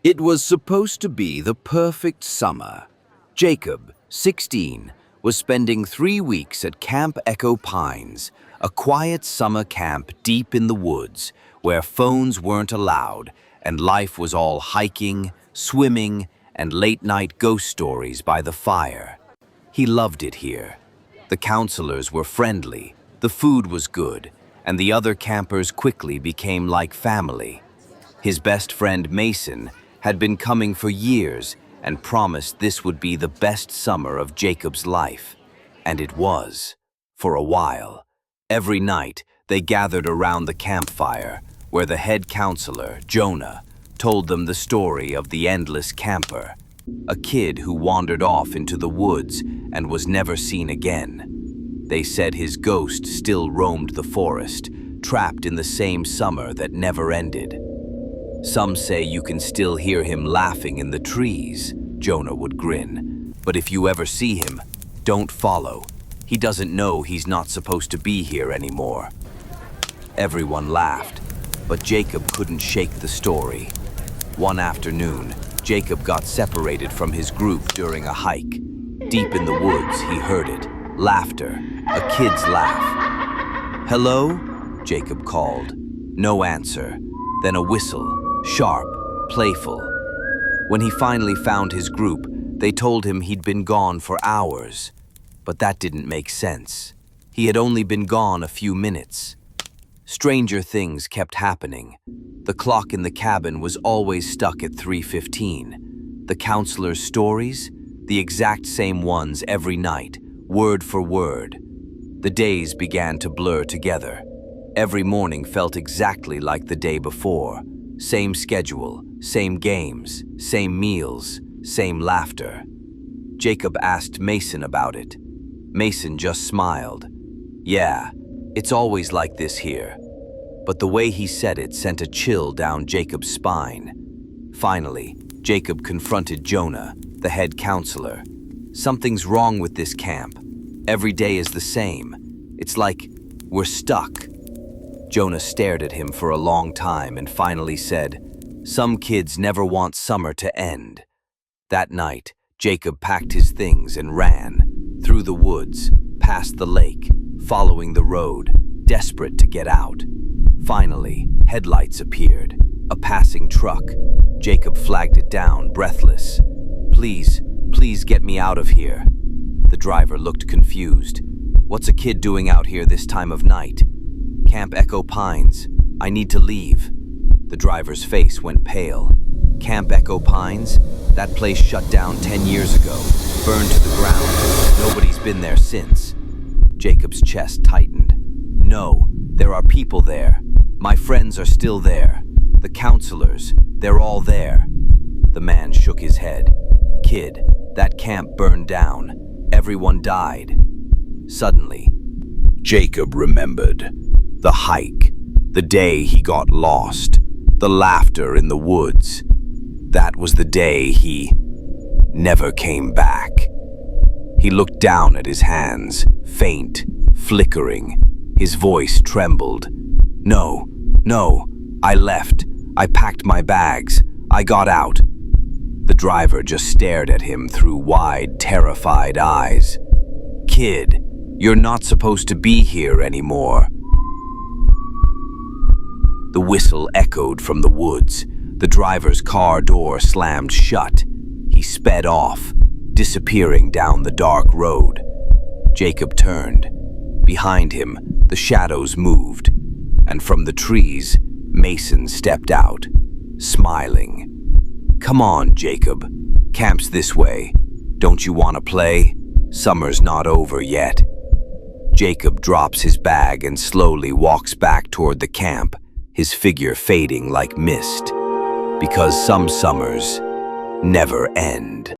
It was supposed to be the perfect summer. Jacob, 16, was spending 3 weeks at Camp Echo Pines, a quiet summer camp deep in the woods where phones weren't allowed and life was all hiking, swimming, and late-night ghost stories by the fire. He loved it here. The counselors were friendly, the food was good, and the other campers quickly became like family. His best friend Mason had been coming for years and promised this would be the best summer of Jacob's life. And it was, for a while. Every night, they gathered around the campfire, where the head counselor, Jonah, told them the story of the endless camper, a kid who wandered off into the woods and was never seen again. They said his ghost still roamed the forest, trapped in the same summer that never ended. Some say you can still hear him laughing in the trees, Jonah would grin. But if you ever see him, don't follow. He doesn't know he's not supposed to be here anymore. Everyone laughed, but Jacob couldn't shake the story. One afternoon, Jacob got separated from his group during a hike. Deep in the woods, he heard it. Laughter, a kid's laugh. "Hello?" Jacob called. No answer. Then a whistle. Sharp, playful. When he finally found his group, they told him he'd been gone for hours. But that didn't make sense. He had only been gone a few minutes. Stranger things kept happening. The clock in the cabin was always stuck at 3:15. The counselor's stories, the exact same ones every night, word for word. The days began to blur together. Every morning felt exactly like the day before. Same schedule, same games, same meals, same laughter. Jacob asked Mason about it. Mason just smiled. "Yeah, it's always like this here." But the way he said it sent a chill down Jacob's spine. Finally, Jacob confronted Jonah, the head counselor. "Something's wrong with this camp. Every day is the same. It's like we're stuck." Jonah stared at him for a long time and finally said, "Some kids never want summer to end." That night, Jacob packed his things and ran, through the woods, past the lake, following the road, desperate to get out. Finally, headlights appeared, a passing truck. Jacob flagged it down, breathless. Please get me out of here." The driver looked confused. "What's a kid doing out here this time of night?" "Camp Echo Pines. I need to leave." The driver's face went pale. Camp Echo Pines? That place shut down 10 years ago, burned to the ground. Nobody's been there since. Jacob's chest tightened. "No, there are people there. My friends are still there. The counselors, they're all there." The man shook his head. "Kid, that camp burned down. Everyone died." Suddenly, Jacob remembered. The hike, the day he got lost, the laughter in the woods. That was the day he never came back. He looked down at his hands, faint, flickering. His voice trembled. No, I left. I packed my bags. I got out." The driver just stared at him through wide, terrified eyes. "Kid, you're not supposed to be here anymore." The whistle echoed from the woods. The driver's car door slammed shut. He sped off, disappearing down the dark road. Jacob turned. Behind him, the shadows moved, and from the trees, Mason stepped out, smiling. "Come on, Jacob. Camp's this way. Don't you want to play? Summer's not over yet." Jacob drops his bag and slowly walks back toward the camp, his figure fading like mist, because some summers never end.